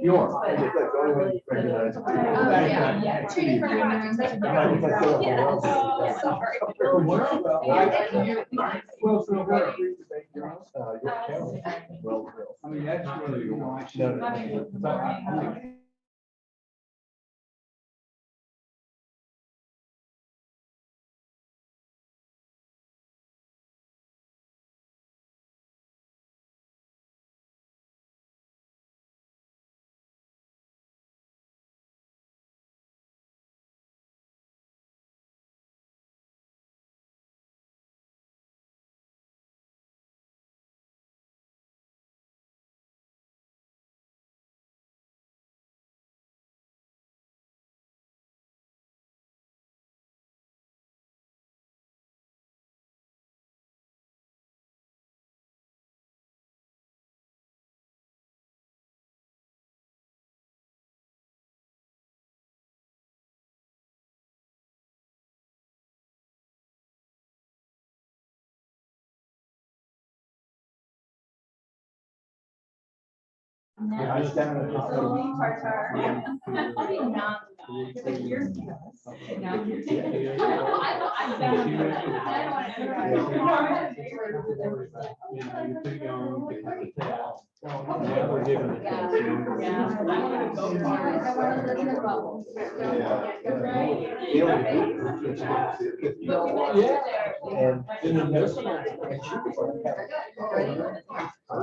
Yours. But It's like the only one you recognize. yeah. Two different projects. That's Right, it's like the only one else. Sorry. Well, so where? York County. Well, I mean, that's really, you know, I stand in the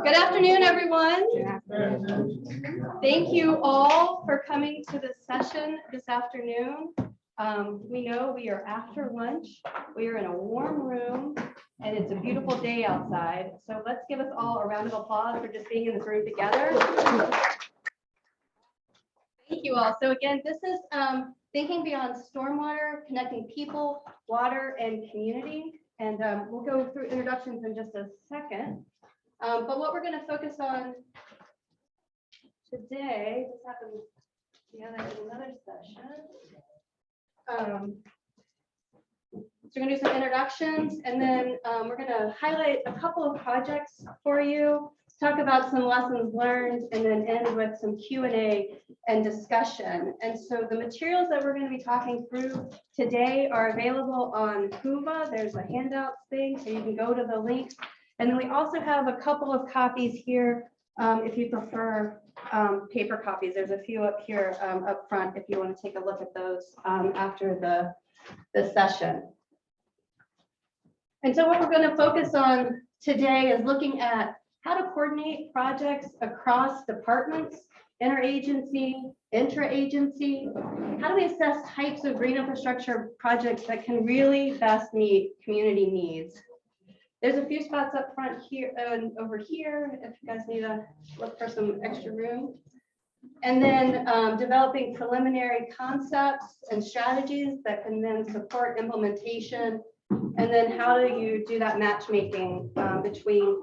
Good afternoon, everyone. Thank you all for coming to this session this afternoon. We know we are after lunch. We are in a warm room and it's a beautiful day outside. So let's give us all a round of applause for just being in this room together. Thank you all. So again, this is Thinking Beyond Stormwater, Connecting People, Water, and Community. And we'll go through introductions in just a second. But what we're going to focus on today, this happened together in another session. So we're going to do some introductions, and then we're going to highlight a couple of projects for you, talk about some lessons learned, and then end with some Q&A and discussion. And so the materials that we're going to be talking through today are available on Whova. There's a handouts thing, so you can go to the links. And then we also have a couple of copies here if you prefer paper copies. There's a few up here up front if you want to take a look at those after the session. And so what we're going to focus on today is looking at how to coordinate projects across departments, interagency, intra-agency. How do we assess types of green infrastructure projects that can really best meet community needs? There's a few spots up front here and over here if you guys need to look for some extra room. And then developing preliminary concepts and strategies that can then support implementation. And then how do you do that matchmaking between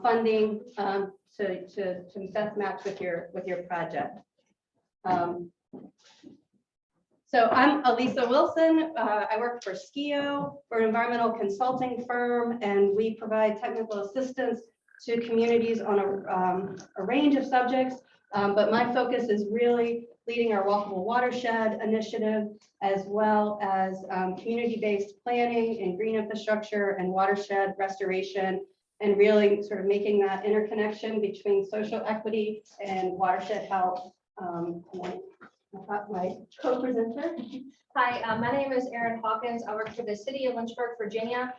funding to best match with your project. So I'm Alisa Wilson. I work for Skeo. We're an environmental consulting firm, and we provide technical assistance to communities on a range of subjects. But my focus is really leading our Walkable Watershed initiative, as well as community-based planning and green infrastructure and watershed restoration, and really sort of making that interconnection between social equity and watershed health. I've got my co-presenter. Hi, my name is Erin Hawkins. I work for the city of Lynchburg, Virginia,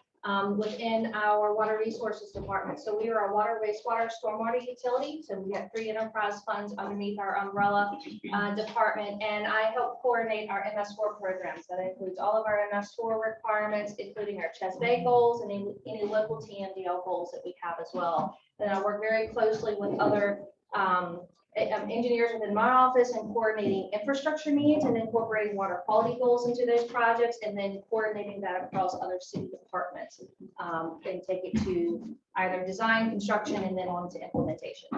within our water resources department. So we are a water, wastewater, stormwater utility. So we have 3 enterprise funds underneath our umbrella department, and I help coordinate our MS4 programs. That includes all of our MS4 requirements, including our Chesapeake Bay goals and any local TMDL goals that we have as well. And I work very closely with other engineers within my office and coordinating infrastructure needs and incorporating water quality goals into those projects, and then coordinating that across other city departments and take it to either design, construction, and then on to implementation.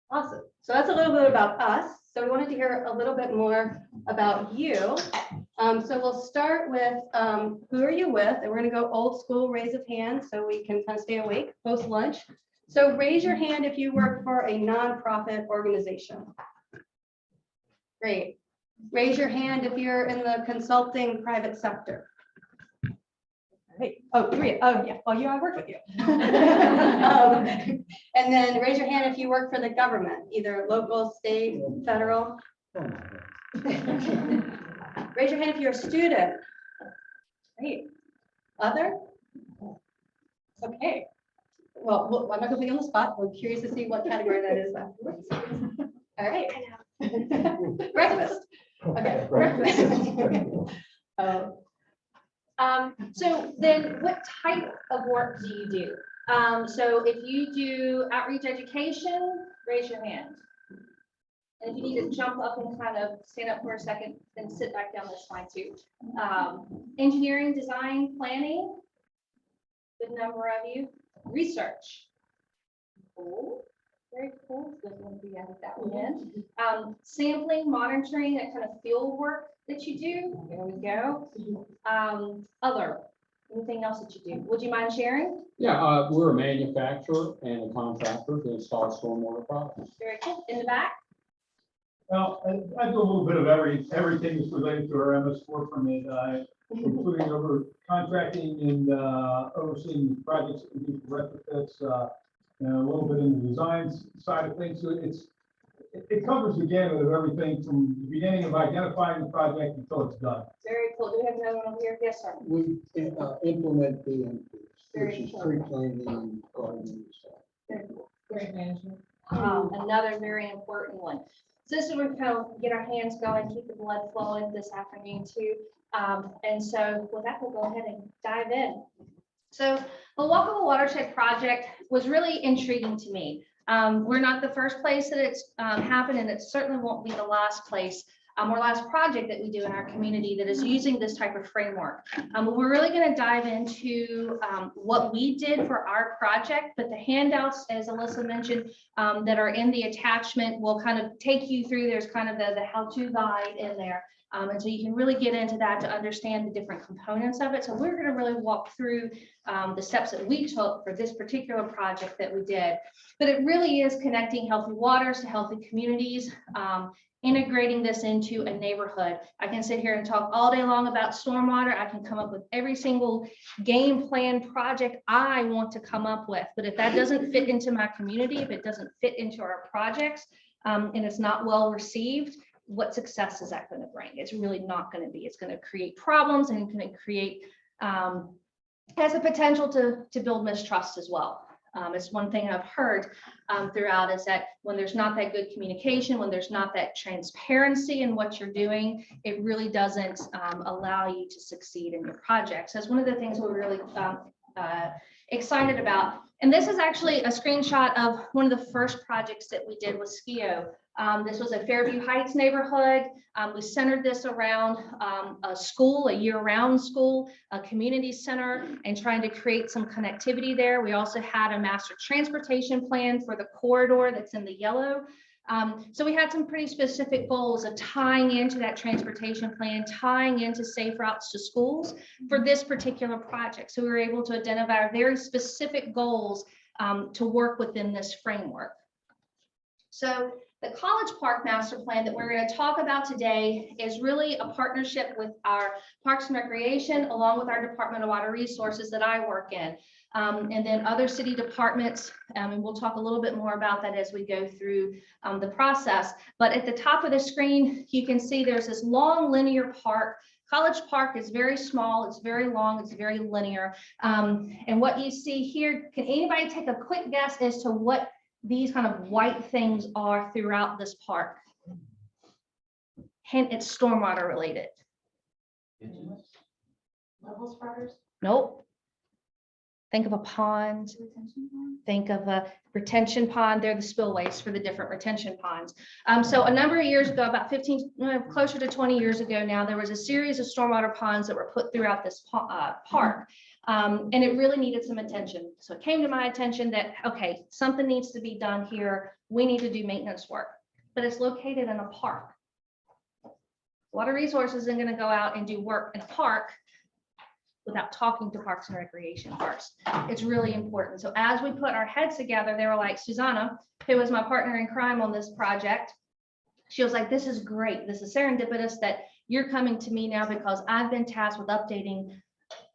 Awesome. So that's a little bit about us. So we wanted to hear a little bit more about you. So we'll start with who are you with? And we're going to go old school, raise of hands, so we can kind of stay awake post lunch. So raise your hand if you work for a nonprofit organization. Great. Raise your hand if you're in the consulting private sector. Right. Oh, three. Oh, yeah. Oh, I work with you. And then raise your hand if you work for the government, either local, state, federal. Raise your hand if you're a student. Great. Other? Okay. Well, I'm not gonna put you on the spot. We're curious to see what category that is. All right. Breakfast. Okay. Breakfast. So then what type of work do you do? So if you do outreach education, raise your hand. And if you need to jump up and kind of stand up for a second, then sit back down, that's fine too. Engineering, design, planning, good number of you. Research. Cool. Very cool. Good one for you. I think that one in. Sampling, monitoring, that kind of field work that you do. There we go. Other, anything else that you do? Would you mind sharing? Yeah, we're a manufacturer and a contractor to install stormwater products. Very cool. In the back? Well, I do a little bit of everything that's related to our MS4 permit, including over contracting and overseeing projects that we do for retrofits, and a little bit in the design side of things. So it covers the gamut of everything from the beginning of identifying the project until it's done. Very cool. Do we have another one over here? Yes, sir. We implement BMPs, Very which is cool. tree planting and gardening and stuff. Very cool. Great management. Another very important one. So this is where we kind of get our hands going, keep the blood flowing this afternoon too. And so with that, we'll go ahead and dive in. So the Walkable Watershed project was really intriguing to me. We're not the first place that it's happened, and it certainly won't be the last place or last project that we do in our community that is using this type of framework. We're really going to dive into what we did for our project, but the handouts, as Alisa mentioned, that are in the attachment will kind of take you through. There's kind of the how-to guide in there. And so you can really get into that to understand the different components of it. So we're going to really walk through the steps that we took for this particular project that we did. But it really is connecting healthy waters to healthy communities, integrating this into a neighborhood. I can sit here and talk all day long about stormwater. I can come up with every single game plan project I want to come up with. But if that doesn't fit into my community, if it doesn't fit into our projects, and it's not well received, what success is that going to bring? It's really not going to be. It's going to create problems, and it's going to create, has the potential to build mistrust as well. It's one thing I've heard throughout is that when there's not that good communication, when there's not that transparency in what you're doing, it really doesn't allow you to succeed in your projects. That's one of the things we're really excited about. And this is actually a screenshot of one of the first projects that we did with Skeo. This was a Fairview Heights neighborhood. We centered this around a school, a year-round school, a community center, and trying to create some connectivity there. We also had a master transportation plan for the corridor that's in the yellow. So we had some pretty specific goals of tying into that transportation plan, tying into safe routes to schools for this particular project. So we were able to identify very specific goals to work within this framework. So the College Park Master Plan that we're going to talk about today is really a partnership with our Parks and Recreation, along with our Department of Water Resources that I work in, and then other city departments. And we'll talk a little bit more about that as we go through the process. But at the top of the screen, you can see there's this long linear park. College Park is very small, it's very long, it's very linear. And what you see here, can anybody take a quick guess as to what these kind of white things are throughout this park? Hint, it's stormwater related. Level spreaders? Nope. Think of a pond. Think of a retention pond. They're the spillways for the different retention ponds. So a number of years ago, about 15, closer to 20 years ago now, there was a series of stormwater ponds that were put throughout this park. And it really needed some attention. So it came to my attention that, okay, something needs to be done here. We need to do maintenance work, but it's located in a park. Water Resources isn't going to go out and do work in a park without talking to Parks and Recreation first. It's really important. So as we put our heads together, they were like, Susanna, who was my partner in crime on this project, she was like, this is great. This is serendipitous that you're coming to me now because I've been tasked with updating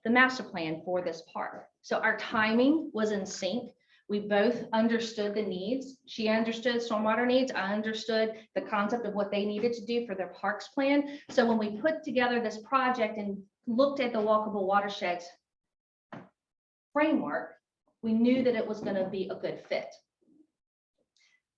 the master plan for this park. So our timing was in sync. We both understood the needs. She understood stormwater needs. I understood the concept of what they needed to do for their parks plan. So when we put together this project and looked at the walkable watersheds framework, we knew that it was going to be a good fit.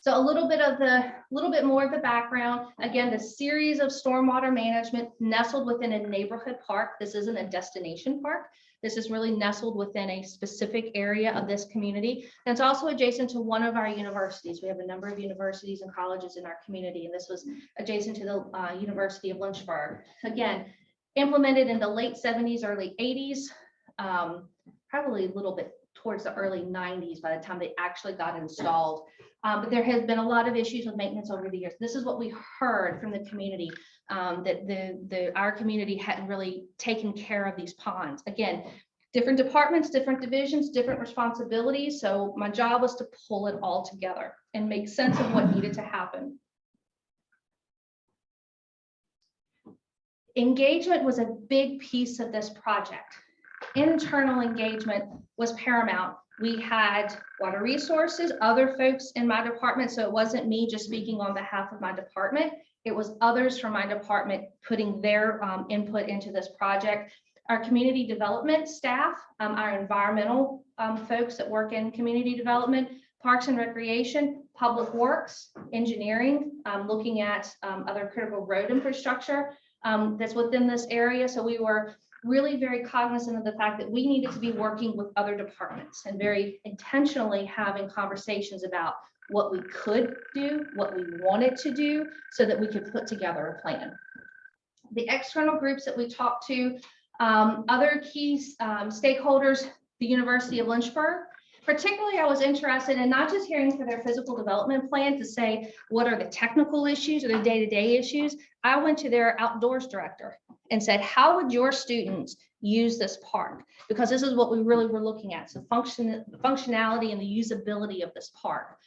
So a little bit more of the background. Again, the series of stormwater management nestled within a neighborhood park. This isn't a destination park. This is really nestled within a specific area of this community. And it's also adjacent to one of our universities. We have a number of universities and colleges in our community, and this was adjacent to the University of Lynchburg. Again, implemented in the late 70s, early 80s, probably a little bit towards the early 90s by the time they actually got installed. But there has been a lot of issues with maintenance over the years. This is what we heard from the community, that our community hadn't really taken care of these ponds. Again, different departments, different divisions, different responsibilities. So my job was to pull it all together and make sense of what needed to happen. Engagement was a big piece of this project. Internal engagement was paramount. We had water resources, other folks in my department. So it wasn't me just speaking on behalf of my department. It was others from my department putting their input into this project. Our community development staff, our environmental folks that work in community development, parks and recreation, public works, engineering, looking at other critical road infrastructure that's within this area. So we were really very cognizant of the fact that we needed to be working with other departments and very intentionally having conversations about what we could do, what we wanted to do, so that we could put together a plan. The external groups that we talked to, other key stakeholders, the University of Lynchburg. Particularly, I was interested in not just hearing for their physical development plan to say, what are the technical issues or the day-to-day issues? I went to their outdoors director and said, how would your students use this park? Because this is what we really were looking at. So functionality and the usability of this park.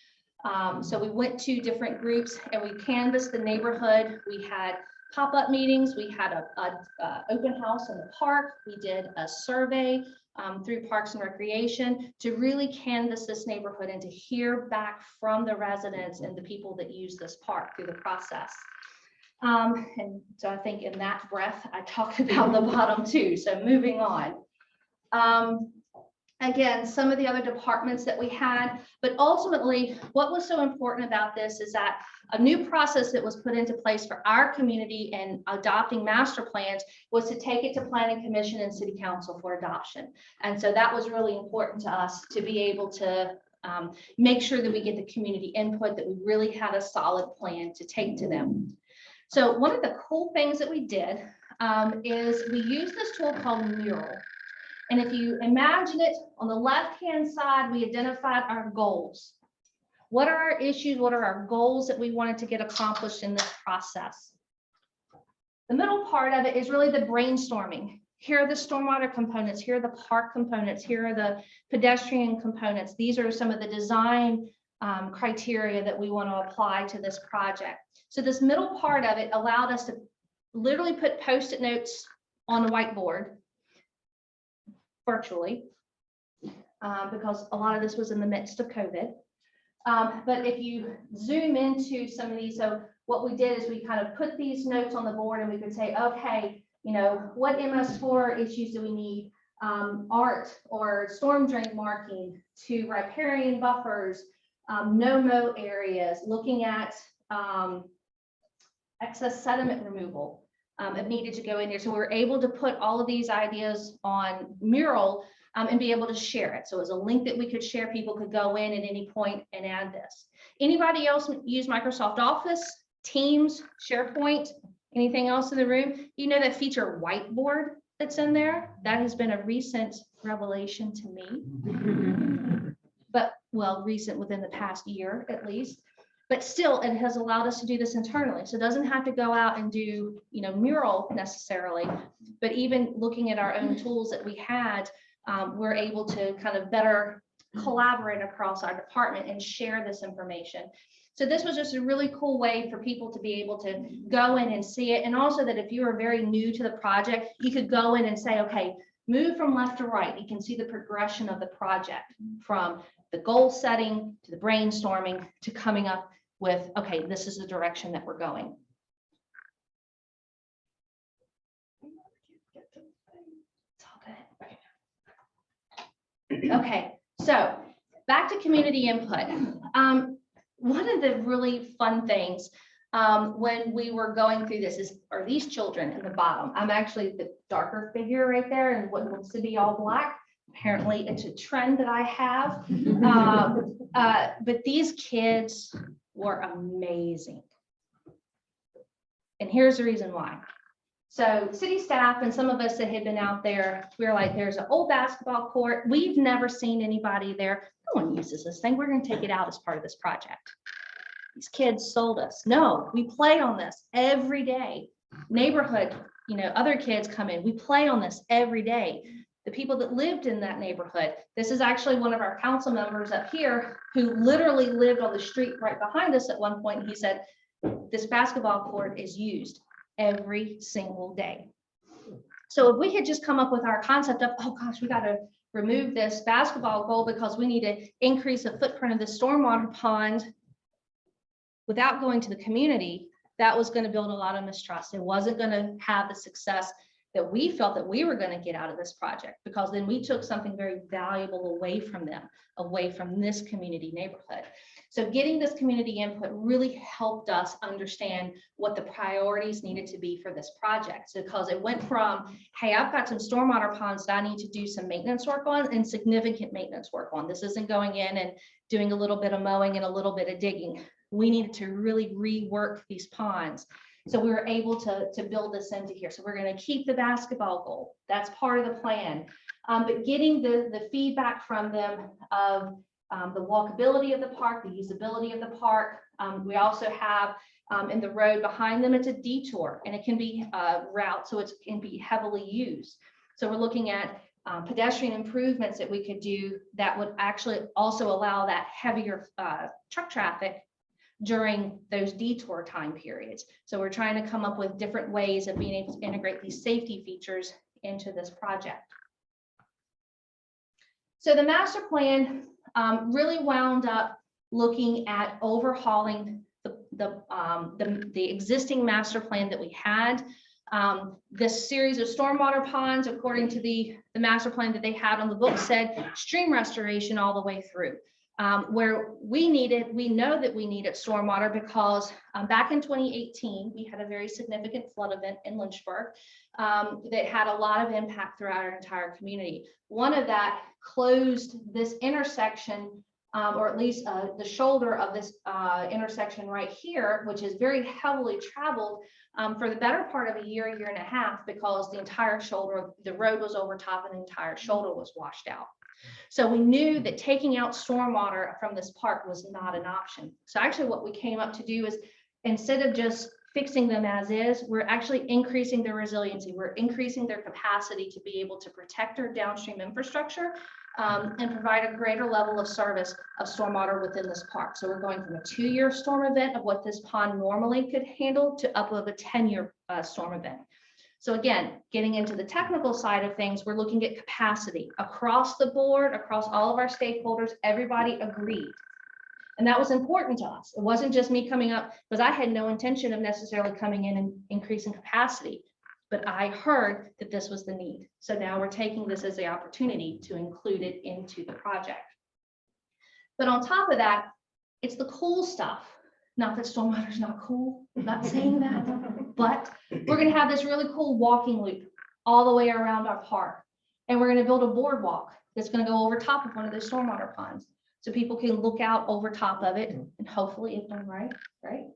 So we went to different groups and we canvassed the neighborhood. We had pop-up meetings. We had a open house in the park. We did a survey through Parks and Recreation to really canvass this neighborhood and to hear back from the residents and the people that use this park through the process. And so I think in that breath, I talked about the bottom too. So moving on. Again, some of the other departments that we had, but ultimately what was so important about this is that a new process that was put into place for our community and adopting master plans was to take it to Planning Commission and City Council for adoption. And so that was really important to us to be able to make sure that we get the community input, that we really had a solid plan to take to them. So one of the cool things that we did is we used this tool called Mural. And if you imagine it, on the left-hand side, we identified our goals. What are our issues? What are our goals that we wanted to get accomplished in this process? The middle part of it is really the brainstorming. Here are the stormwater components. Here are the park components. Here are the pedestrian components. These are some of the design criteria that we want to apply to this project. So this middle part of it allowed us to literally put Post-it notes on a whiteboard virtually, because a lot of this was in the midst of COVID. But if you zoom into some of these, so what we did is we kind of put these notes on the board and we could say, okay, you know, what MS4 issues do we need? Art or storm drain marking to riparian buffers, no-mow areas, looking at excess sediment removal. It needed to go in here. So we were able to put all of these ideas on Mural and be able to share it. So it was a link that we could share. People could go in at any point and add this. Anybody else use Microsoft Office, Teams, SharePoint, anything else in the room? You know that feature whiteboard that's in there? That has been a recent revelation to me. But well, recent within the past year at least. But still, it has allowed us to do this internally. So it doesn't have to go out and do, mural necessarily, but even looking at our own tools that we had, we're able to kind of better collaborate across our department and share this information. So this was just a really cool way for people to be able to go in and see it. And also that if you are very new to the project, you could go in and say, okay, move from left to right. You can see the progression of the project from the goal setting to the brainstorming to coming up with, okay, this is the direction that we're going. It's all good. Okay, so back to community input. One of the really fun things when we were going through this are these children in the bottom. I'm actually the darker figure right there and what looks to be all black. Apparently it's a trend that I have. But these kids were amazing. And here's the reason why. So city staff and some of us that had been out there, we were like, there's an old basketball court. We've never seen anybody there. No one uses this thing. We're going to take it out as part of this project. These kids sold us. No, we play on this every day. Neighborhood, other kids come in. We play on this every day. The people that lived in that neighborhood, this is actually one of our council members up here who literally lived on the street right behind us at one point. And he said, this basketball court is used every single day. So if we had just come up with our concept of, oh gosh, we got to remove this basketball goal because we need to increase the footprint of the stormwater pond without going to the community, that was going to build a lot of mistrust. It wasn't going to have the success that we felt that we were going to get out of this project, because then we took something very valuable away from them, away from this community neighborhood. So getting this community input really helped us understand what the priorities needed to be for this project. So because it went from, hey, I've got some stormwater ponds that I need to do some maintenance work on and significant maintenance work on. This isn't going in and doing a little bit of mowing and a little bit of digging. We needed to really rework these ponds. So we were able to build this into here. So we're going to keep the basketball goal. That's part of the plan. But getting the feedback from them of the walkability of the park, the usability of the park. We also have in the road behind them, it's a detour and it can be a route, so it can be heavily used. So we're looking at pedestrian improvements that we could do that would actually also allow that heavier truck traffic during those detour time periods. So we're trying to come up with different ways of being able to integrate these safety features into this project. So the master plan really wound up looking at overhauling the existing master plan that we had. This series of stormwater ponds, according to the master plan that they had on the book, said stream restoration all the way through. Where we know that we needed stormwater because back in 2018, we had a very significant flood event in Lynchburg that had a lot of impact throughout our entire community. One of that closed this intersection, or at least the shoulder of this intersection right here, which is very heavily traveled for the better part of a year and a half, because the entire shoulder, the road was over top and the entire shoulder was washed out. So we knew that taking out stormwater from this park was not an option. So actually what we came up to do is, instead of just fixing them as is, we're actually increasing their resiliency. We're increasing their capacity to be able to protect our downstream infrastructure and provide a greater level of service of stormwater within this park. So we're going from a 2-year storm event of what this pond normally could handle to up of a 10-year storm event. So again, getting into the technical side of things, we're looking at capacity across the board, across all of our stakeholders. Everybody agreed. And that was important to us. It wasn't just me coming up, because I had no intention of necessarily coming in and increasing capacity, but I heard that this was the need. So now we're taking this as the opportunity to include it into the project. But on top of that, it's the cool stuff. Not that stormwater is not cool, I'm not saying that, but we're going to have this really cool walking loop all the way around our park. And we're going to build a boardwalk that's going to go over top of one of the stormwater ponds, so people can look out over top of it and hopefully, if done right,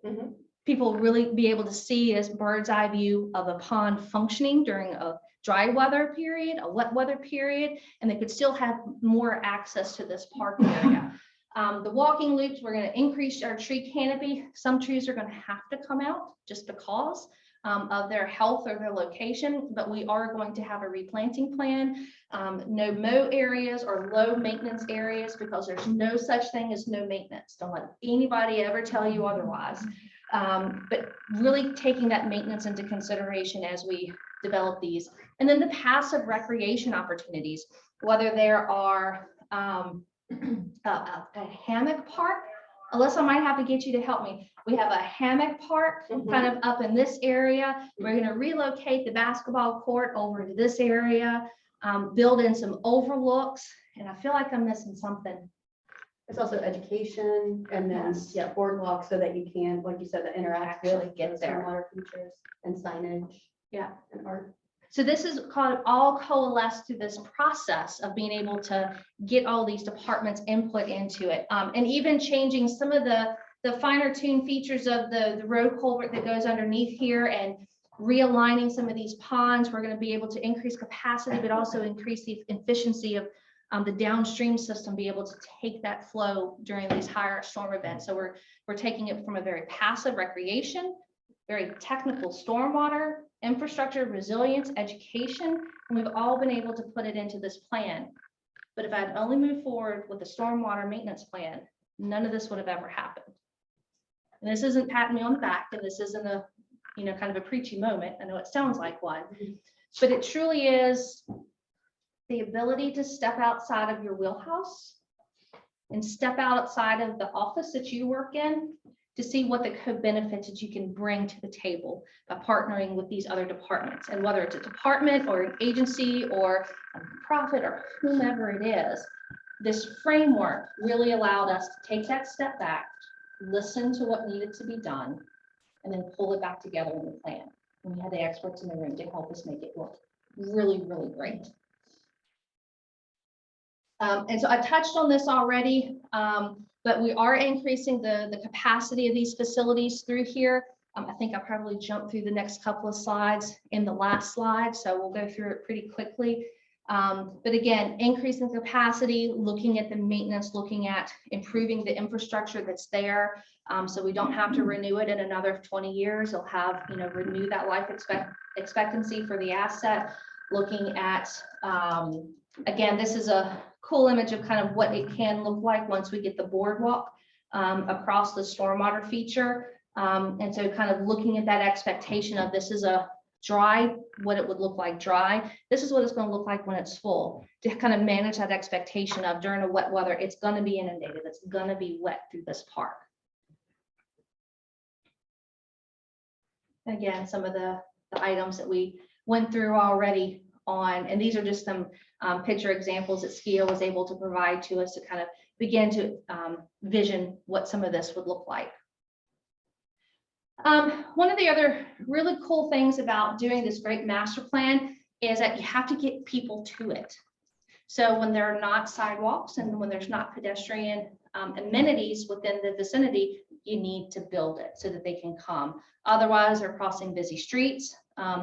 mm-hmm. People really be able to see this bird's eye view of a pond functioning during a dry weather period, a wet weather period, and they could still have more access to this park area. The walking loops, we're going to increase our tree canopy. Some trees are going to have to come out just because of their health or their location, but we are going to have a replanting plan. No mow areas or low maintenance areas, because there's no such thing as no maintenance. Don't let anybody ever tell you otherwise. But really taking that maintenance into consideration as we develop these. And then the passive recreation opportunities, whether there are a hammock park. Alyssa, I might have to get you to help me. We have a hammock park kind of up in this area. We're going to relocate the basketball court over to this area, build in some overlooks, and I feel like I'm missing something. It's also education and then, Yes. yeah, boardwalk so that you can, like you said, the interact Actually with get the there. stormwater features and signage. Yeah. And art. So this is called all coalesced through this process of being able to get all these departments input into it. And even changing some of the finer tuned features of the road culvert that goes underneath here and realigning some of these ponds. We're going to be able to increase capacity, but also increase the efficiency of the downstream system, be able to take that flow during these higher storm events. So we're taking it from a very passive recreation, very technical stormwater, infrastructure, resilience, education, and we've all been able to put it into this plan. But if I'd only moved forward with the stormwater maintenance plan, none of this would have ever happened. And this isn't patting me on the back, and this isn't a, kind of a preachy moment. I know it sounds like one, but it truly is the ability to step outside of your wheelhouse and step outside of the office that you work in to see what the co-benefits that you can bring to the table by partnering with these other departments. And whether it's a department or an agency or a nonprofit or whomever it is, this framework really allowed us to take that step back, listen to what needed to be done, and then pull it back together in the plan. And we had the experts in the room to help us make it look really, really great. And so I touched on this already, but we are increasing the capacity of these facilities through here. I think I probably jumped through the next couple of slides in the last slide, so we'll go through it pretty quickly. But again, increasing capacity, looking at the maintenance, looking at improving the infrastructure that's there, so we don't have to renew it in another 20 years. It'll have, renew that life expectancy for the asset. Looking at, again, this is a cool image of kind of what it can look like once we get the boardwalk across the stormwater feature. And so kind of looking at that expectation of this is a dry, what it would look like dry. This is what it's going to look like when it's full, to kind of manage that expectation of during a wet weather, it's going to be inundated. It's going to be wet through this park. And again, some of the items that we went through already on, and these are just some picture examples that Skeo was able to provide to us to kind of begin to vision what some of this would look like. One of the other really cool things about doing this great master plan is that you have to get people to it. So when there are not sidewalks and when there's not pedestrian amenities within the vicinity, you need to build it so that they can come. Otherwise, they're crossing busy streets.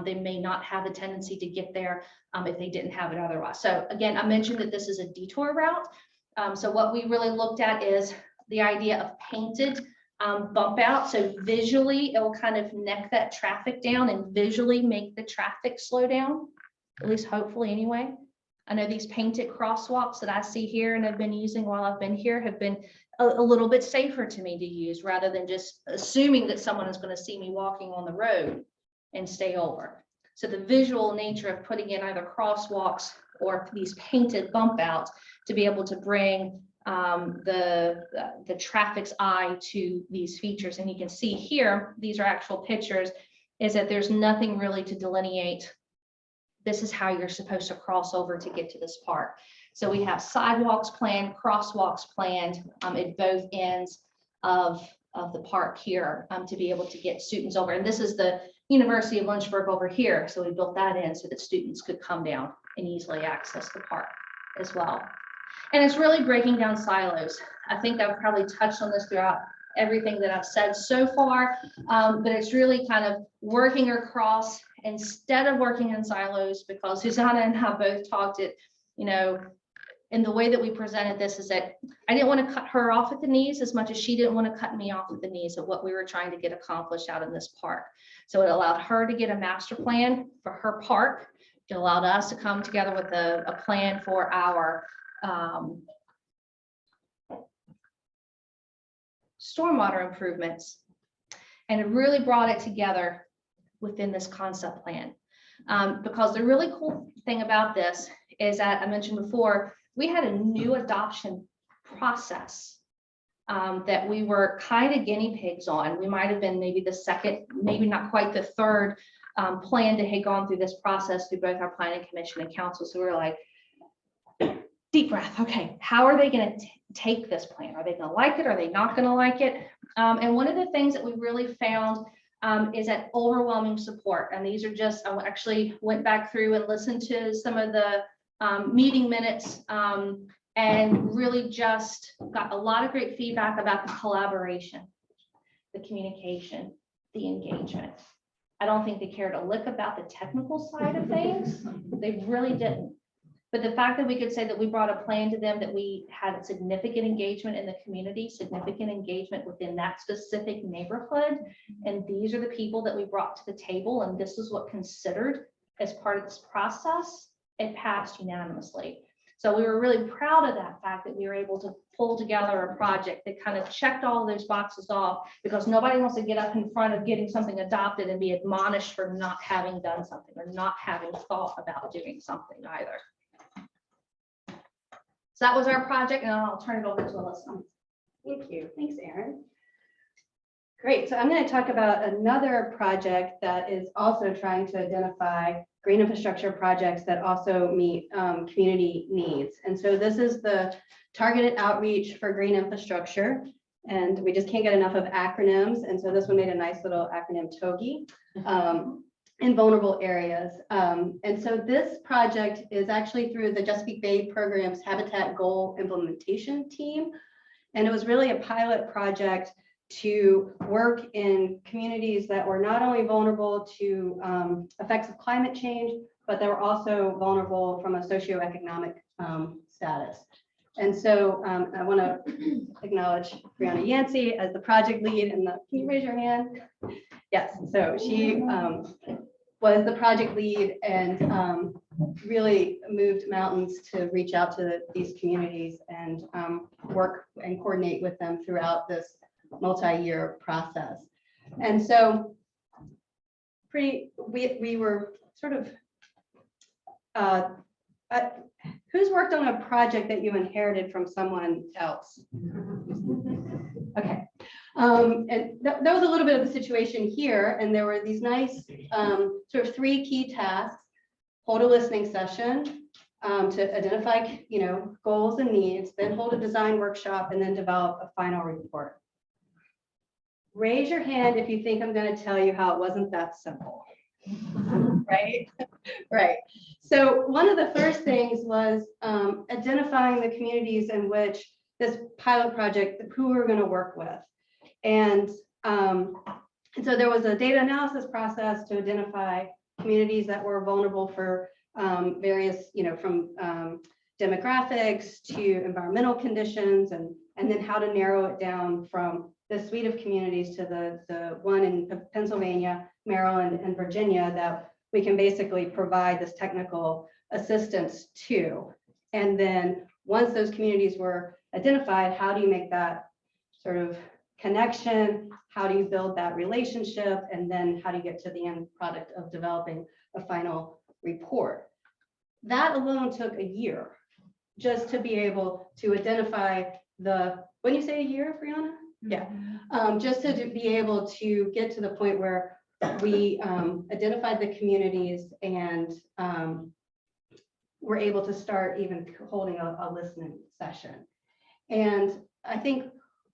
They may not have a tendency to get there if they didn't have it otherwise. So again, I mentioned that this is a detour route. So what we really looked at is the idea of painted bump out. So visually, it will kind of neck that traffic down and visually make the traffic slow down, at least hopefully anyway. I know these painted crosswalks that I see here and have been using while I've been here have been a little bit safer to me to use rather than just assuming that someone is going to see me walking on the road and stay over. So the visual nature of putting in either crosswalks or these painted bump outs to be able to bring the traffic's eye to these features. And you can see here, these are actual pictures, is that there's nothing really to delineate. This is how you're supposed to cross over to get to this park. So we have sidewalks planned, crosswalks planned at both ends of the park here to be able to get students over. And this is the University of Lynchburg over here. So we built that in so that students could come down and easily access the park as well. And it's really breaking down silos. I think I've probably touched on this throughout everything that I've said so far, but it's really kind of working across instead of working in silos, because Susanna and I both talked it, And the way that we presented this is that I didn't want to cut her off at the knees as much as she didn't want to cut me off at the knees of what we were trying to get accomplished out in this park. So it allowed her to get a master plan for her park. It allowed us to come together with a plan for our stormwater improvements. And it really brought it together within this concept plan. Because the really cool thing about this is that I mentioned before, we had a new adoption process that we were kind of guinea pigs on. We might have been maybe the second, maybe not quite the third plan to have gone through this process through both our planning commission and council. So we were like, deep breath. Okay, how are they going to take this plan? Are they going to like it? Are they not going to like it? And one of the things that we really found is that overwhelming support. And these are just, I actually went back through and listened to some of the meeting minutes and really just got a lot of great feedback about the collaboration, the communication, the engagement. I don't think they cared a lick about the technical side of things. They really didn't. But the fact that we could say that we brought a plan to them, that we had significant engagement in the community, significant engagement within that specific neighborhood. And these are the people that we brought to the table. And this is what considered as part of this process. It passed unanimously. So we were really proud of that fact that we were able to pull together a project that kind of checked all those boxes off, because nobody wants to get up in front of getting something adopted and be admonished for not having done something or not having thought about doing something either. So that was our project, and I'll turn it over to Alisa. Thank you. Thanks, Erin. Great. So I'm going to talk about another project that is also trying to identify green infrastructure projects that also meet community needs. And so this is the targeted outreach for green infrastructure. And we just can't get enough of acronyms. And so this one made a nice little acronym, TOGI. In vulnerable areas. And so this project is actually through the Chesapeake Bay Program's Habitat Goal Implementation Team. And it was really a pilot project to work in communities that were not only vulnerable to effects of climate change, but they were also vulnerable from a socioeconomic status. And so I want to acknowledge Brianna Yancey as the project lead. And can you raise your hand? Yes, so she was the project lead and really moved mountains to reach out to these communities and work and coordinate with them throughout this multi-year process. And so we were sort of, who's worked on a project that you inherited from someone else? Okay. And that was a little bit of the situation here. And there were these nice sort of 3 key tasks: hold a listening session to identify, goals and needs, then hold a design workshop, and then develop a final report. Raise your hand if you think I'm going to tell you how it wasn't that simple. Right? Right. So one of the first things was identifying the communities in which this pilot project, who we're going to work with. And so there was a data analysis process to identify communities that were vulnerable for various, from demographics to environmental conditions, and then how to narrow it down from the suite of communities to the one in Pennsylvania, Maryland, and Virginia that we can basically provide this technical assistance to. And then once those communities were identified, how do you make that sort of connection? How do you build that relationship? And then how do you get to the end product of developing a final report? That alone took a year just to be able to identify when you say a year, Brianna? Yeah, just to be able to get to the point where we identified the communities and were able to start even holding a listening session. And I think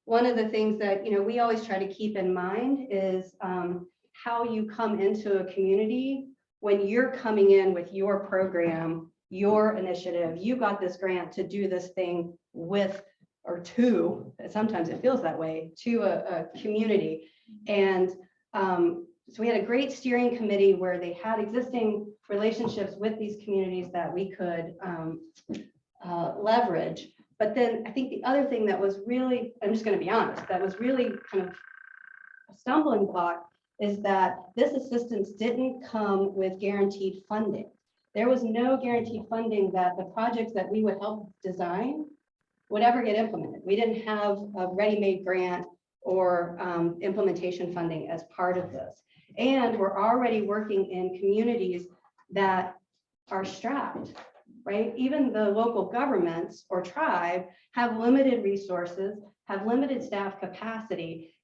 one of the things that we always try to keep in mind is how you come into a community when you're coming in with your program, your initiative. You got this grant to do this thing with, or to, sometimes it feels that way, to a community. And so we had a great steering committee where they had existing relationships with these communities that we could leverage. But then I think the other thing that was really, I'm just going to be honest, that was really kind of a stumbling block is that this assistance didn't come with guaranteed funding. There was no guaranteed funding that the projects that we would help design would ever get implemented. We didn't have a ready-made grant or implementation funding as part of this. And we're already working in communities that are strapped, right? Even the local governments or tribe have limited resources, have limited staff capacity.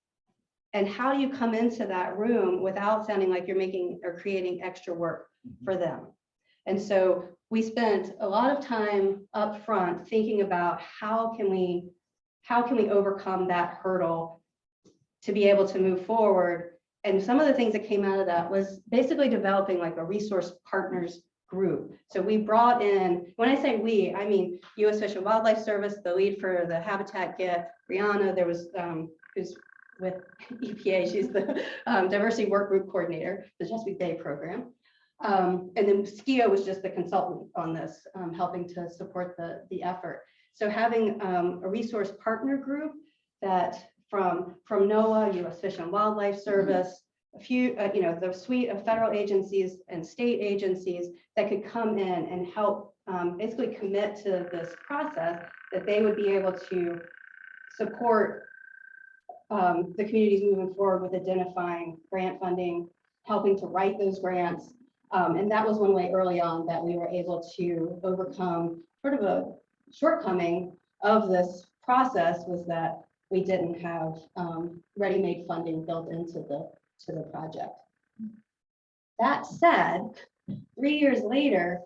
And how do you come into that room without sounding like you're making or creating extra work for them? And so we spent a lot of time up front thinking about how can we overcome that hurdle to be able to move forward. And some of the things that came out of that was basically developing like a resource partners group. So we brought in, when I say we, I mean U.S. Fish and Wildlife Service, the lead for the Habitat Get, Brianna, there was who's with EPA, she's the diversity work group coordinator, the Chesapeake Bay Program. And then Skeo was just the consultant on this, helping to support the effort. So having a resource partner group that from NOAA, U.S. Fish and Wildlife Service, a few, the suite of federal agencies and state agencies that could come in and help basically commit to this process, that they would be able to support the communities moving forward with identifying grant funding, helping to write those grants. And that was one way early on that we were able to overcome sort of a shortcoming of this process, was that we didn't have ready-made funding built into the project. That said, 3 years later,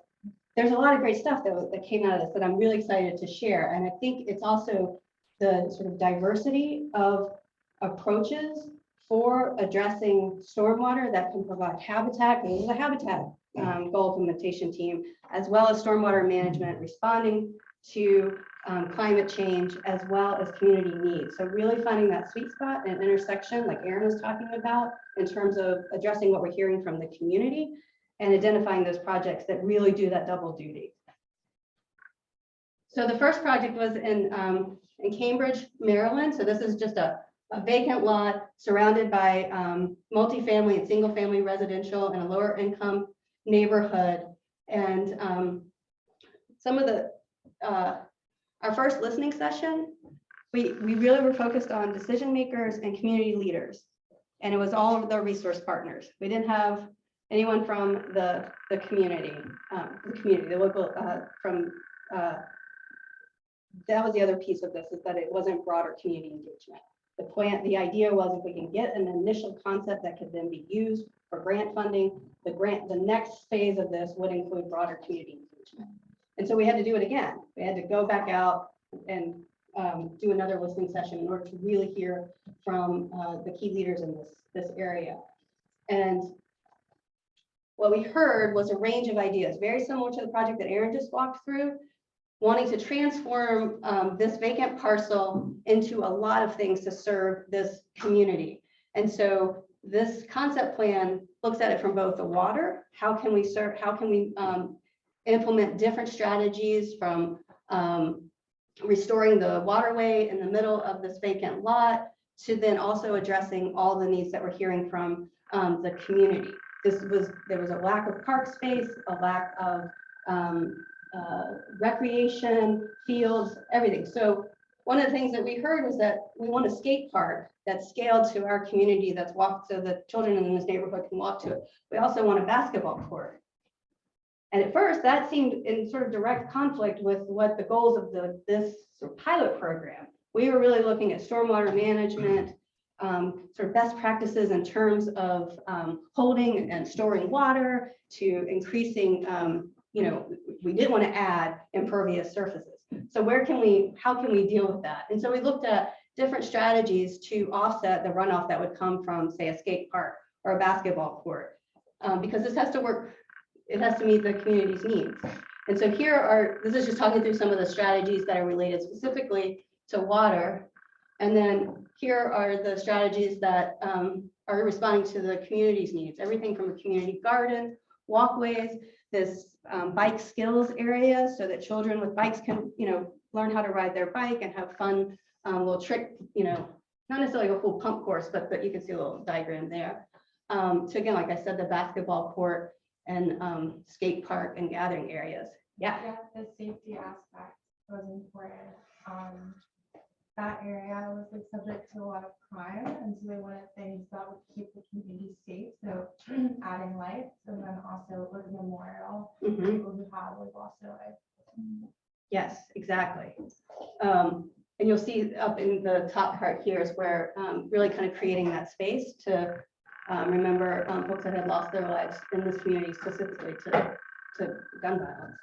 there's a lot of great stuff that came out of this that I'm really excited to share. And I think it's also the sort of diversity of approaches for addressing stormwater that can provide habitat. This is a habitat goal implementation team, as well as stormwater management, responding to climate change, as well as community needs. So really finding that sweet spot and intersection, like Erin was talking about, in terms of addressing what we're hearing from the community and identifying those projects that really do that double duty. So the first project was in Cambridge, Maryland. So this is just a vacant lot surrounded by multifamily and single family residential in a lower income neighborhood. And some of the, our first listening session, we really were focused on decision makers and community leaders. And it was all of the resource partners. We didn't have anyone from the community, the local, that was the other piece of this, is that it wasn't broader community engagement. The idea was, if we can get an initial concept that could then be used for grant funding, the next phase of this would include broader community engagement. And so we had to do it again. We had to go back out and do another listening session in order to really hear from the key leaders in this area. And what we heard was a range of ideas, very similar to the project that Erin just walked through, wanting to transform this vacant parcel into a lot of things to serve this community. And so this concept plan looks at it from both the water, how can we serve, how can we implement different strategies from restoring the waterway in the middle of this vacant lot, to then also addressing all the needs that we're hearing from the community. There was a lack of park space, a lack of recreation, fields, everything. So one of the things that we heard was that we want a skate park that's scaled to our community, that's walked, so the children in this neighborhood can walk to it. We also want a basketball court. And at first that seemed in sort of direct conflict with what the goals of this sort of pilot program. We were really looking at stormwater management, sort of best practices in terms of holding and storing water, to increasing, we didn't want to add impervious surfaces. So how can we deal with that? And so we looked at different strategies to offset the runoff that would come from, say, a skate park or a basketball court, because this has to work, it has to meet the community's needs. And so this is just talking through some of the strategies that are related specifically to water. And then here are the strategies that are responding to the community's needs, everything from a community garden, walkways, this bike skills area so that children with bikes can, learn how to ride their bike and have fun little trick, not necessarily a full pump course, but you can see a little diagram there. So again, like I said, the basketball court and skate park and gathering areas. Yeah. Yeah, the safety aspect was important. That area was like subject to a lot of crime, and so they wanted things that would keep the community safe. So adding lights, and then also like a memorial for Mhm. people who have like lost their life. Yes, exactly. And you'll see up in the top part here is where really kind of creating that space to remember folks that had lost their lives in this community, specifically to gun violence.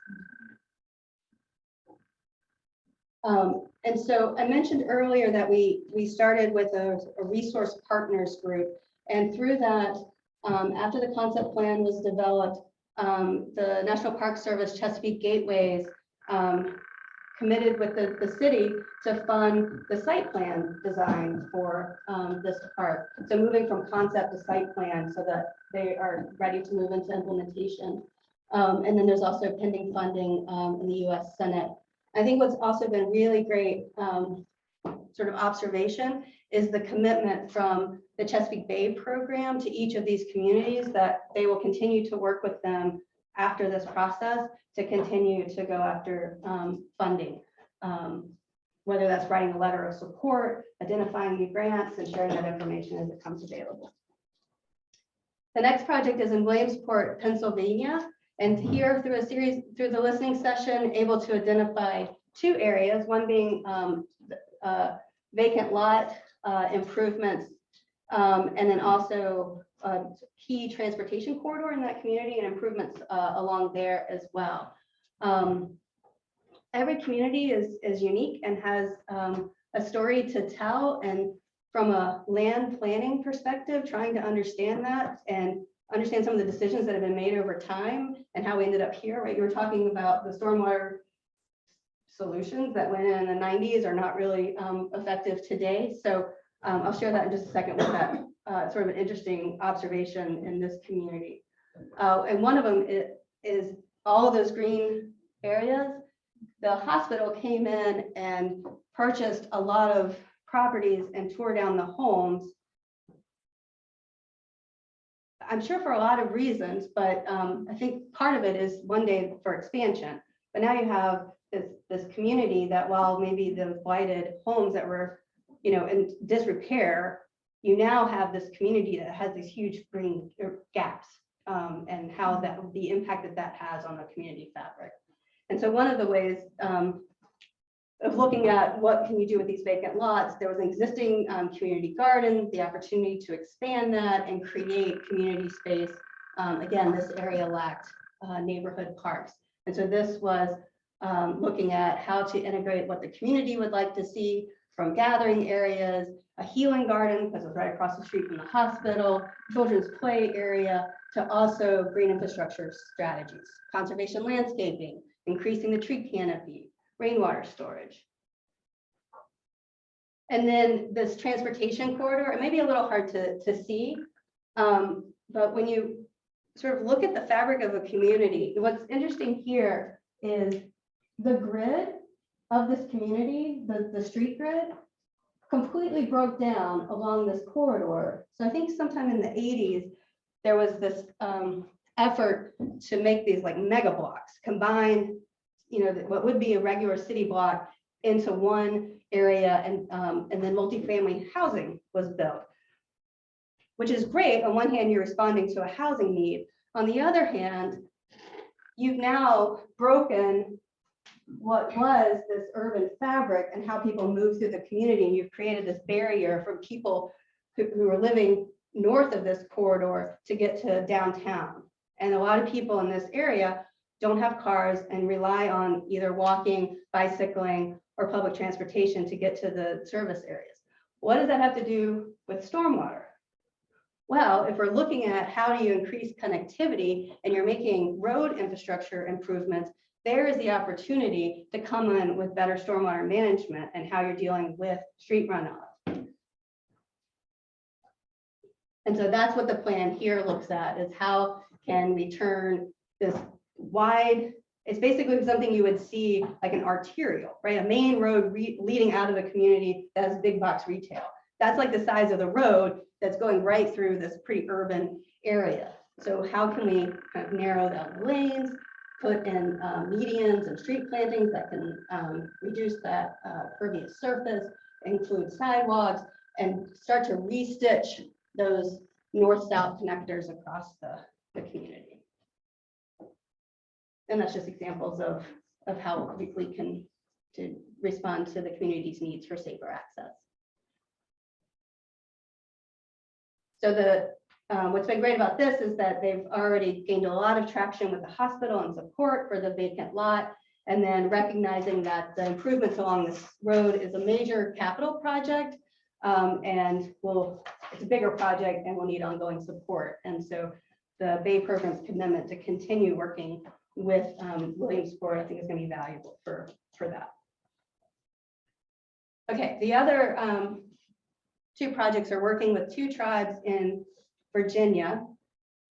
And so I mentioned earlier that we started with a resource partners group, and through that, after the concept plan was developed, the National Park Service Chesapeake Gateways committed with the city to fund the site plan design for this park. So moving from concept to site plan so that they are ready to move into implementation. And then there's also pending funding in the US Senate. I think what's also been really great sort of observation is the commitment from the Chesapeake Bay Program to each of these communities that they will continue to work with them after this process to continue to go after funding, whether that's writing a letter of support, identifying new grants, and sharing that information as it comes available. The next project is in Williamsport, Pennsylvania. And here, through the listening session, able to identify 2 areas, one being vacant lot improvements, and then also a key transportation corridor in that community and improvements along there as well. Every community is unique and has a story to tell, and from a land planning perspective, trying to understand that and understand some of the decisions that have been made over time and how we ended up here, right? You were talking about the stormwater solutions that went in the 90s are not really effective today. So I'll share that in just a second with that sort of an interesting observation in this community. And one of them is all of those green areas. The hospital came in and purchased a lot of properties and tore down the homes. I'm sure for a lot of reasons, but I think part of it is one day for expansion. But now you have this community that, while maybe the blighted homes that were, in disrepair, you now have this community that has these huge green gaps, and how the impact that has on the community fabric. And so one of the ways of looking at what can you do with these vacant lots, there was an existing community garden, the opportunity to expand that and create community space. Again, this area lacked neighborhood parks. And so this was looking at how to integrate what the community would like to see, from gathering areas, a healing garden, because it was right across the street from the hospital, children's play area, to also green infrastructure strategies, conservation landscaping, increasing the tree canopy, rainwater storage. And then this transportation corridor, it may be a little hard to see, but when you sort of look at the fabric of a community, what's interesting here is the grid of this community, the street grid, completely broke down along this corridor. So I think sometime in the 80s, there was this effort to make these like mega blocks, combine, what would be a regular city block into one area, and then multifamily housing was built, which is great. On one hand, you're responding to a housing need. On the other hand, you've now broken what was this urban fabric and how people move through the community, and you've created this barrier for people who are living north of this corridor to get to downtown. And a lot of people in this area don't have cars and rely on either walking, bicycling, or public transportation to get to the service areas. What does that have to do with stormwater? Well, if we're looking at how do you increase connectivity and you're making road infrastructure improvements, there is the opportunity to come in with better stormwater management and how you're dealing with street runoff. And so that's what the plan here looks at, is how can we turn this wide, it's basically something you would see like an arterial, right? A main road leading out of a community that has big box retail. That's like the size of the road that's going right through this pretty urban area. So how can we kind of narrow down the lanes, put in medians and street plantings that can reduce that pervious surface, include sidewalks, and start to restitch those north-south connectors across the community. And that's just examples of how we can to respond to the community's needs for safer access. So what's been great about this is that they've already gained a lot of traction with the hospital and support for the vacant lot, and then recognizing that the improvements along this road is a major capital project, and it's a bigger project and will need ongoing support. And so the Bay Program's commitment to continue working with Williamsport, I think, is going to be valuable for that. Okay, the other two projects are working with two tribes in Virginia.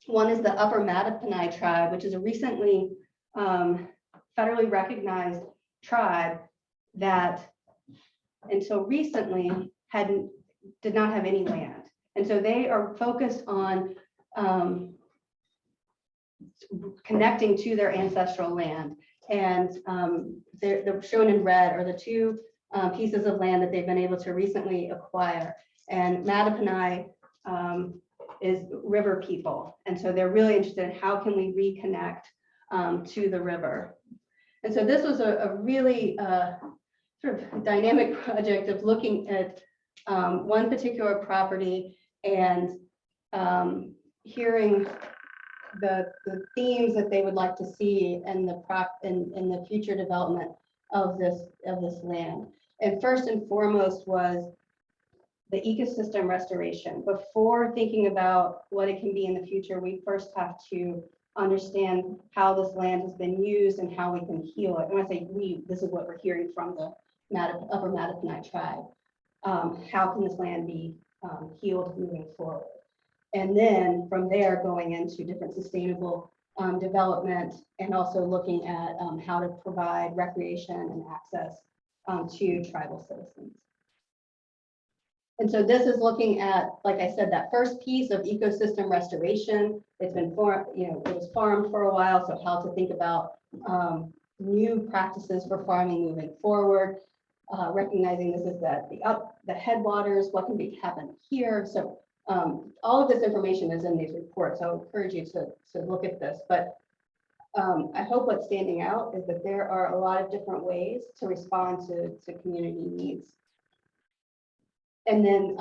One is the Upper Mattaponi tribe, which is a recently federally recognized tribe that until recently did not have any land. And so they are focused on connecting to their ancestral land. And they're shown in red are the two pieces of land that they've been able to recently acquire. And Mattaponi is river people. And so they're really interested in how can we reconnect to the river. And so this was a really sort of dynamic project of looking at one particular property and hearing the themes that they would like to see in the future development of this land. And first and foremost was the ecosystem restoration. Before thinking about what it can be in the future, we first have to understand how this land has been used and how we can heal it. And when I say we, this is what we're hearing from the Upper Mattaponi tribe. How can this land be healed moving forward? And then from there, going into different sustainable development and also looking at how to provide recreation and access to tribal citizens. And so this is looking at, like I said, that first piece of ecosystem restoration. It's been farmed, it was farmed for a while. So how to think about new practices for farming moving forward, recognizing this is the headwaters, what can happen here. So all of this information is in these reports. So I encourage you to look at this. But I hope what's standing out is that there are a lot of different ways to respond to community needs. And then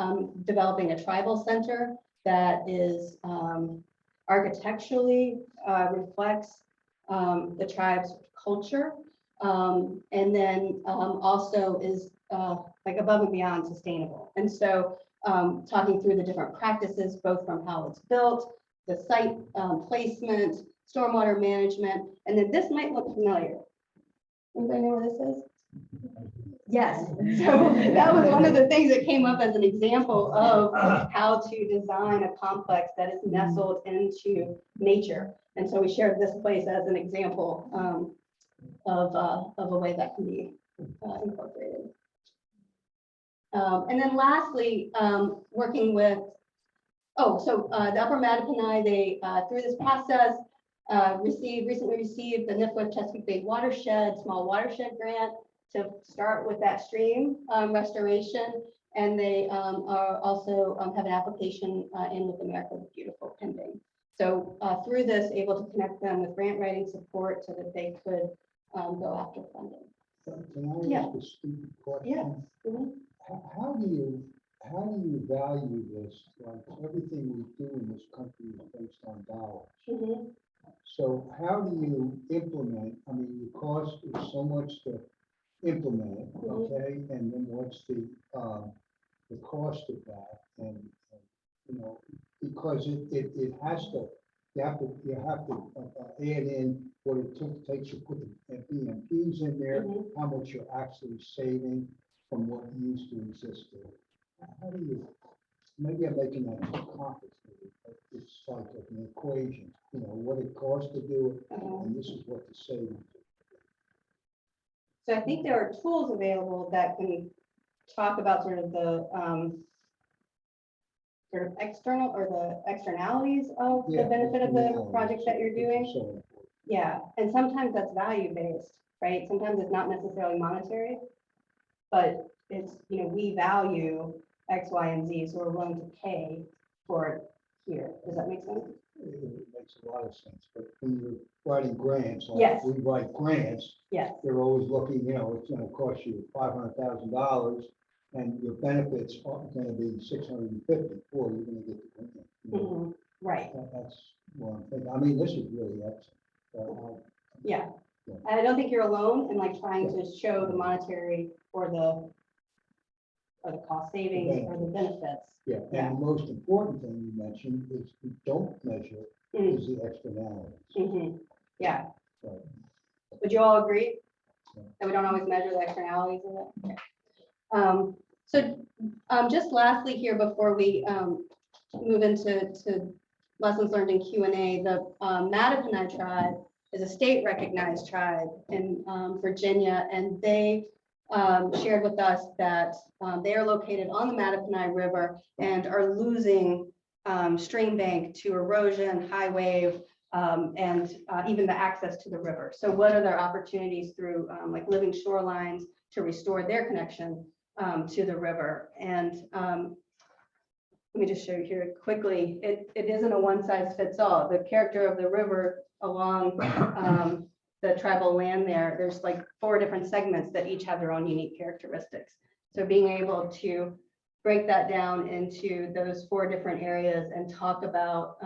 developing a tribal center that is architecturally reflects the tribe's culture, and then also is like above and beyond sustainable. And so talking through the different practices, both from how it's built, the site placement, stormwater management, and then this might look familiar. Anybody know where this is? Yes, so that was one of the things that came up as an example of how to design a complex that is nestled into nature. And so we shared this place as an example of a way that can be incorporated. And then lastly, working with, the Upper Mattaponi, they, through this process, recently received the NIFWA Chesapeake Bay Watershed Small Watershed Grant to start with that stream restoration. And they are also have an application in with America the Beautiful pending. So through this, able to connect them with grant writing support so that they could go after funding. Can I ask a stupid question? Yes. Mhm. How do you value this? Like everything we do in this country is based on dollars. Mhm. So how do you implement? I mean, the cost is so much to implement it, okay? And then what's the cost of that? And because it has to, you have to add in what it takes to put the BMPs in there, how much you're actually saving from what used to exist there. How do you, maybe I'm making that too complicated, but it's like an equation, it costs to do it, and this is what the savings. So I think there are tools available that can talk about sort of the sort of external or the externalities of the Yeah, benefit of the externalities, project that you're which is doing. so important. Yeah, and sometimes that's value-based, right? Sometimes it's not necessarily monetary, but it's, you know, we value X, Y, and Z, so we're willing to pay for it here. Does that make sense? It makes a lot of sense, but when you're writing grants, Yes. like we write grants, Yes. they're always looking, you know, it's gonna cost you $500,000, and your benefits are gonna be $650 before you're gonna get the grant. You know, Mhm. Right. That's what I'm thinking. I mean, this is really excellent. Yeah. Yeah. And I don't think you're alone in like trying to show the monetary or the cost savings or the benefits. Yeah, Yeah. and the most important thing you mentioned is we don't measure Mm. is the externalities. Mhm. Yeah. So, Would you all agree Yeah. that we don't always measure the externalities of it? Okay. Just lastly here before we move into lessons learned in Q&A, the Mattaponi tribe is a state recognized tribe in Virginia, and they shared with us that they are located on the Mattaponi River and are losing stream bank to erosion, high wave, and even the access to the river. So what are their opportunities through like living shorelines to restore their connection to the river? And let me just show you here quickly. It isn't a one size fits all. The character of the river along the tribal land there's like 4 different segments that each have their own unique characteristics. So being able to break that down into those 4 different areas and talk about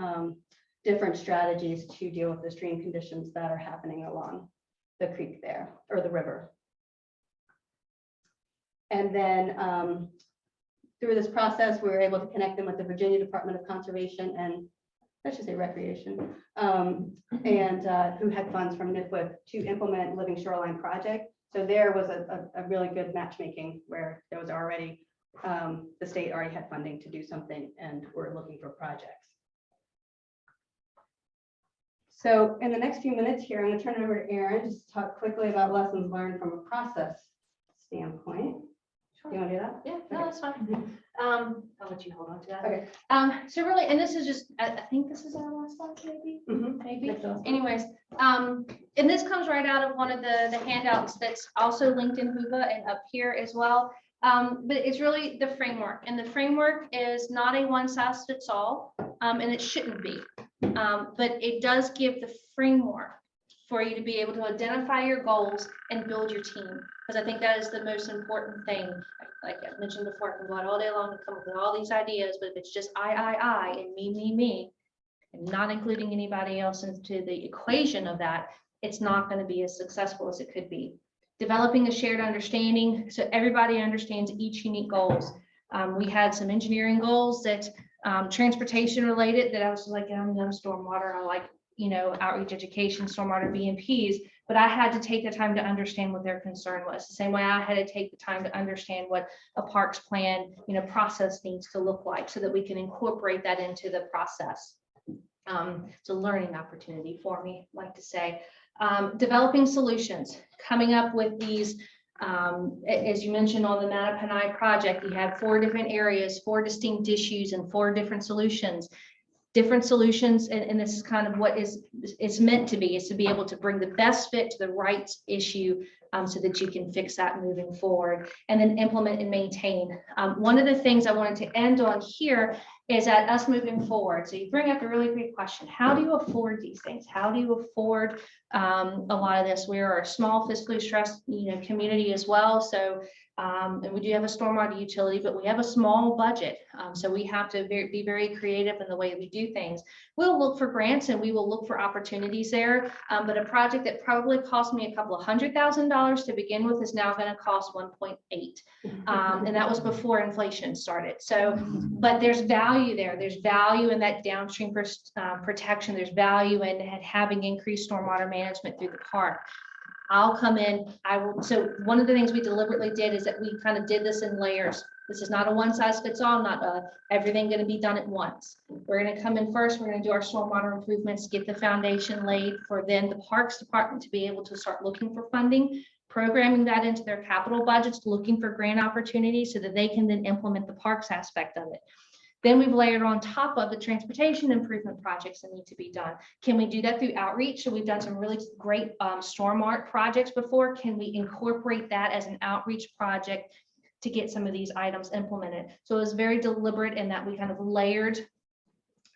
different strategies to deal with the stream conditions that are happening along the creek there, or the river. And then through this process, we were able to connect them with the Virginia Department of Conservation and, I should say, Recreation, and who had funds from NIFWIP to implement Living Shoreline Project. So there was a really good matchmaking where there was already, the state already had funding to do something, and we're looking for projects. So in the next few minutes here, I'm going to turn it over to Erin, just to talk quickly about lessons learned from a process standpoint. Do you want to do that? Yeah, no, that's fine. I'll let you hold on to that. Okay. So really, and this is just, I think this is our last slide, maybe. Mhm. Maybe. That's awesome. Anyways, and this comes right out of one of the handouts that's also linked in HUVA and up here as well. But it's really the framework, and the framework is not a one size fits all, and it shouldn't be. But it does give the framework for you to be able to identify your goals and build your team. Because I think that is the most important thing. Like I mentioned before, I can go out all day long and come up with all these ideas, but if it's just I, and me, and not including anybody else into the equation of that, it's not going to be as successful as it could be. Developing a shared understanding so everybody understands each unique goals. We had some engineering goals that transportation related that I was like, I'm stormwater, I like, you know, outreach education, stormwater BMPs, but I had to take the time to understand what their concern was. The same way I had to take the time to understand what a parks plan, you know, process needs to look like so that we can incorporate that into the process. It's a learning opportunity for me, I like to say. Developing solutions, coming up with these, as you mentioned on the Mattaponi project, you had 4 different areas, 4 distinct issues and 4 different solutions. Different solutions, and this is kind of what it's meant to be, is to be able to bring the best fit to the right issue so that you can fix that moving forward, and then implement and maintain. One of the things I wanted to end on here is at us moving forward. So you bring up a really great question. How do you afford these things? How do you afford a lot of this? We are a small fiscally stressed, you know, community as well. So and we do have a stormwater utility, but we have a small budget. So we have to be very creative in the way we do things. We'll look for grants and we will look for opportunities there. But a project that probably cost me a couple of $100,000 to begin with is now going to cost 1.8. And that was before inflation started. So, but there's value there. There's value in that downstream protection. There's value in having increased stormwater management through the park. I'll come in, I will, so one of the things we deliberately did is that we kind of did this in layers. This is not a one size fits all, not everything gonna be done at once. We're gonna come in first, we're gonna do our stormwater improvements, get the foundation laid for then the Parks Department to be able to start looking for funding, programming that into their capital budgets, looking for grant opportunities so that they can then implement the parks aspect of it. Then we've layered on top of the transportation improvement projects that need to be done. Can we do that through outreach? So we've done some really great storm art projects before. Can we incorporate that as an outreach project to get some of these items implemented? So it was very deliberate in that we kind of layered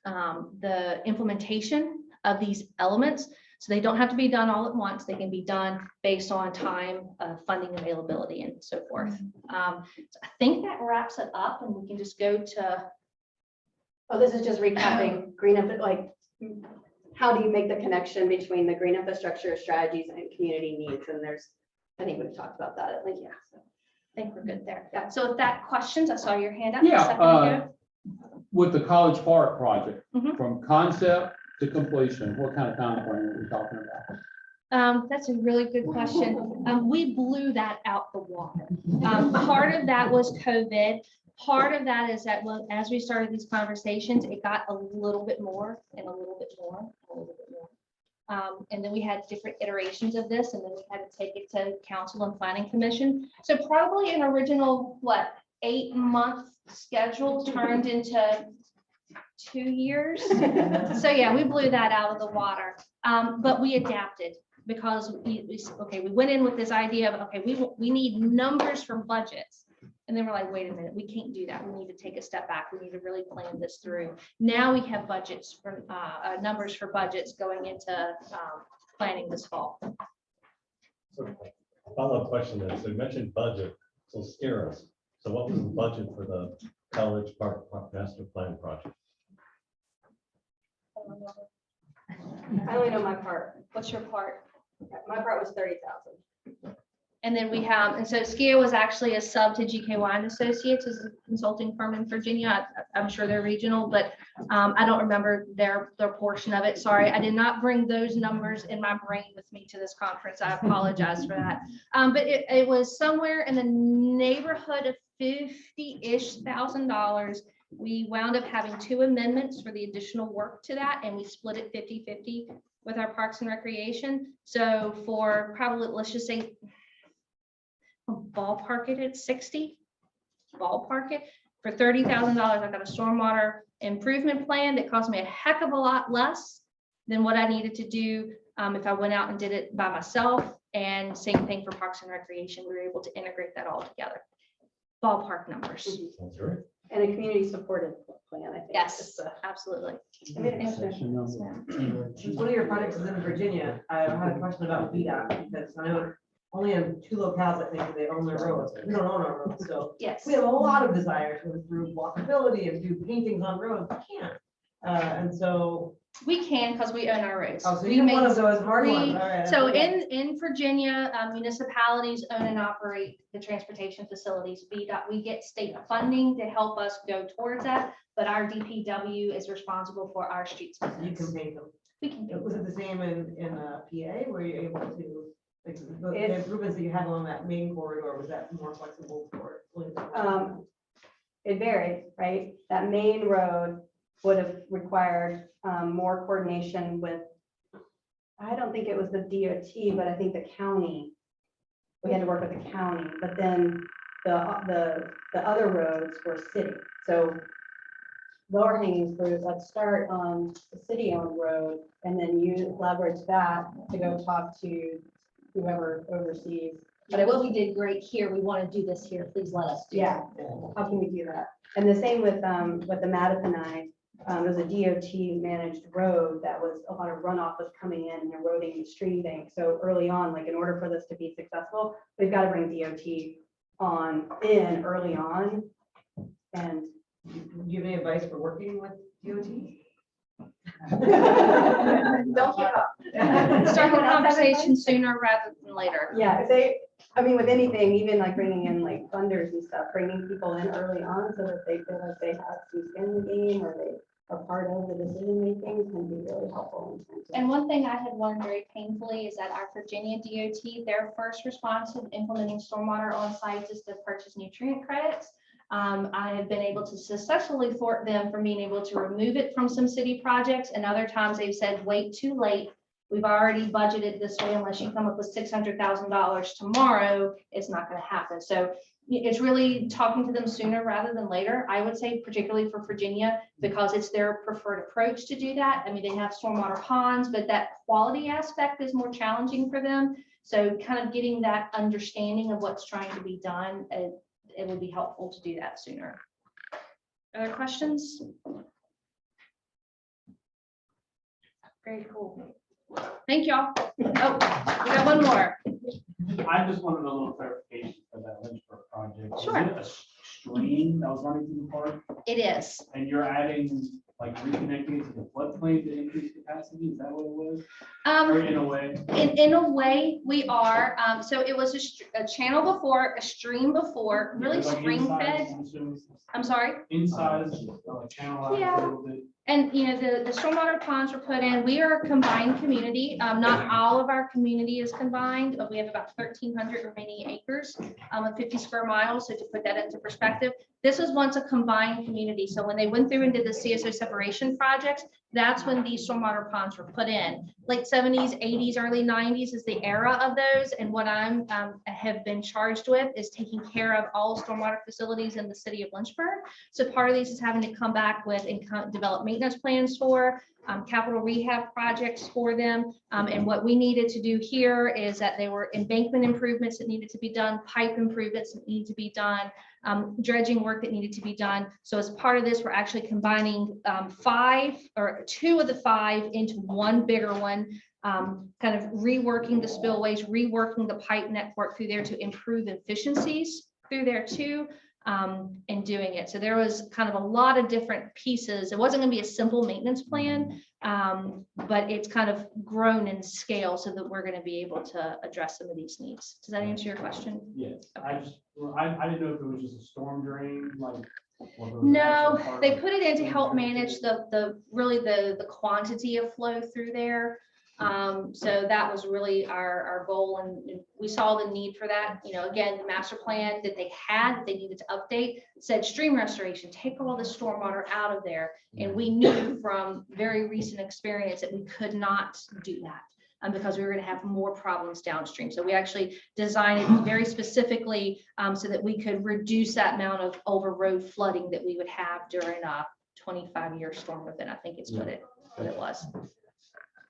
the implementation of these elements. So they don't have to be done all at once. They can be done based on time, funding availability, and so forth. So I think that wraps it up, and we can just go to. Oh, this is just recapping green, like, how do you make the connection between the green infrastructure strategies and community needs? And there's, I think we've talked about that at length. Yeah, so I think we're good there. So with that questions, I saw your hand up. Yeah, with the College Park project, Mhm. from concept to completion, what kind of time frame are we talking about? That's a really good question. We blew that out the water. Part of that was COVID. Part of that is that as we started these conversations, it got a little bit more and a little bit more, and a little bit more. And then we had different iterations of this, and then we had to take it to Council and Planning Commission. So probably an original, 8-month schedule turned into 2 years. So yeah, we blew that out of the water. But we adapted because we went in with this idea of, okay, we need numbers for budgets. And then we're like, wait a minute, we can't do that. We need to take a step back. We need to really plan this through. Now we have budgets for numbers for budgets going into planning this fall. So, follow-up question then. So you mentioned budget, so scare us. So what was the budget for the College Park Master Plan project? I only know my part. What's your part? My part was 30,000. And then we have, and so Skeo was actually a sub to GKY and Associates, as a consulting firm in Virginia. I'm sure they're regional, but I don't remember their portion of it. Sorry, I did not bring those numbers in my brain with me to this conference. I apologize for that. But it was somewhere in the neighborhood of $50-ish thousand. We wound up having 2 amendments for the additional work to that, and we split it 50-50 with our Parks and Recreation. So for probably, let's just say, ballpark it at 60, ballpark it for $30,000. I got a stormwater improvement plan that cost me a heck of a lot less than what I needed to do if I went out and did it by myself. And same thing for Parks and Recreation. We were able to integrate that all together. Ballpark numbers. Sounds great. And a community supported plan, I think. Yes, absolutely. Yes, Since one of your projects is in Virginia, I had a question about VDOT, because I know only in 2 locales, I think, they own their roads. We don't own our roads, so Yes. we have a lot of desire to improve walkability and do paintings on roads. We can't. And so. We can, because we own our roads. Oh, so We you're make one of those hard ones. All right. So Okay. in Virginia, municipalities own and operate the transportation facilities. VDOT, we get state funding to help us go towards that, but our DPW is responsible for our streets. You can paint them. We can do Was it the same in PA? Were you able to, like, the It's- improvements that you had along that main corridor, was that more flexible for? It varied, right? That main road would have required more coordination with, I don't think it was the DOT, but I think the county. We had to work with the county, but then the other roads were city. So lower hanging fruit, let's start on the city-owned road, and then you leverage that to go talk to whoever oversees. But what we did great here, we want to do this here. Please let us do Yeah, that. how can we do that? And the same with the Mattaponi. There's a DOT managed road that was, a lot of runoff was coming in and eroding the stream bank. So early on, like, in order for this to be successful, we've got to bring DOT in early on. And Do you have any advice for working with DOT? don't give up. Start the conversation sooner rather than later. Yeah, if they, I mean, with anything, even like bringing in like funders and stuff, bringing people in early on so that they feel like they have some skin in the game, or a part of the decision making can be really helpful. in terms of- And one thing I had learned very painfully is that our Virginia DOT, their first response to implementing stormwater on sites is to purchase nutrient credits. I have been able to successfully thwart them from being able to remove it from some city projects, and other times they've said, wait, too late. We've already budgeted this way, unless you come up with $600,000 tomorrow, it's not gonna happen. So it's really talking to them sooner rather than later. I would say particularly for Virginia, because it's their preferred approach to do that. I mean, they have stormwater ponds, but that quality aspect is more challenging for them. So kind of getting that understanding of what's trying to be done, it would be helpful to do that sooner. Other questions? Very cool. Thank y'all. Oh, we got one more. I just wanted a little clarification for that Lynchburg project. Sure. Is it a stream that was running through the park, It is. and you're adding, like, reconnecting it to the floodplain to increase capacity? Is that what it was? Or in a way? In a way, we are. So it was a channel before, a stream before, really Like stream inside, fed. I'm assuming? I'm sorry. Inside, like channel out Yeah. a little bit. And, you know, the stormwater ponds were put in. We are a combined community. Not all of our community is combined, but we have about 1,300 remaining acres, of 50 square miles. So to put that into perspective, this was once a combined community. So when they went through and did the CSO separation projects, that's when these stormwater ponds were put in. Late 70s, 80s, early 90s is the era of those. And what I'm have been charged with is taking care of all stormwater facilities in the city of Lynchburg. So part of these is having to come back with and develop maintenance plans for, capital rehab projects for them. And what we needed to do here is that there were embankment improvements that needed to be done, pipe improvements that need to be done, dredging work that needed to be done. So as part of this, we're actually combining 2 of the 5 into one bigger one, kind of reworking the spillways, reworking the pipe network through there to improve efficiencies through there too. And doing it. So there was kind of a lot of different pieces. It wasn't going to be a simple maintenance plan, but it's kind of grown in scale so that we're going to be able to address some of these needs. Does that answer your question? Yes, I didn't know if it was just a storm drain, like. or if it was No, actually part they of put it in to storm help drain. manage the quantity of flow through there. So that was really our goal, and we saw the need for that. You know, again, the master plan that they had, that they needed to update, said stream restoration, take all the stormwater out of there. And we knew from very recent experience that we could not do that. Because we were going to have more problems downstream. So we actually designed it very specifically so that we could reduce that amount of over road flooding that we would have during a 25-year storm event. I think it's what it was.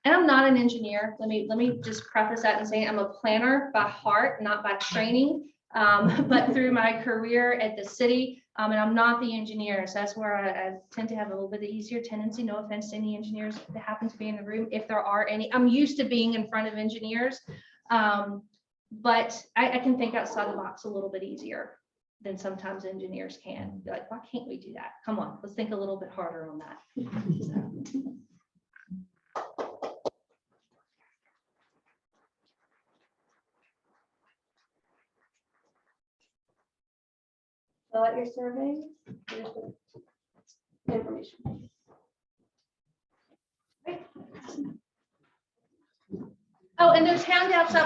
And I'm not an engineer. Let me just preface that and say I'm a planner by heart, not by training, but through my career at the city. And I'm not the engineer. So that's where I tend to have a little bit easier tendency. No offense to any engineers that happen to be in the room, if there are any. I'm used to being in front of engineers, but I can think outside the box a little bit easier than sometimes engineers can. Be like, why can't we do that? Come on, let's think a little bit harder on that. Fill out your survey. Here's the information. Oh, and there's handouts up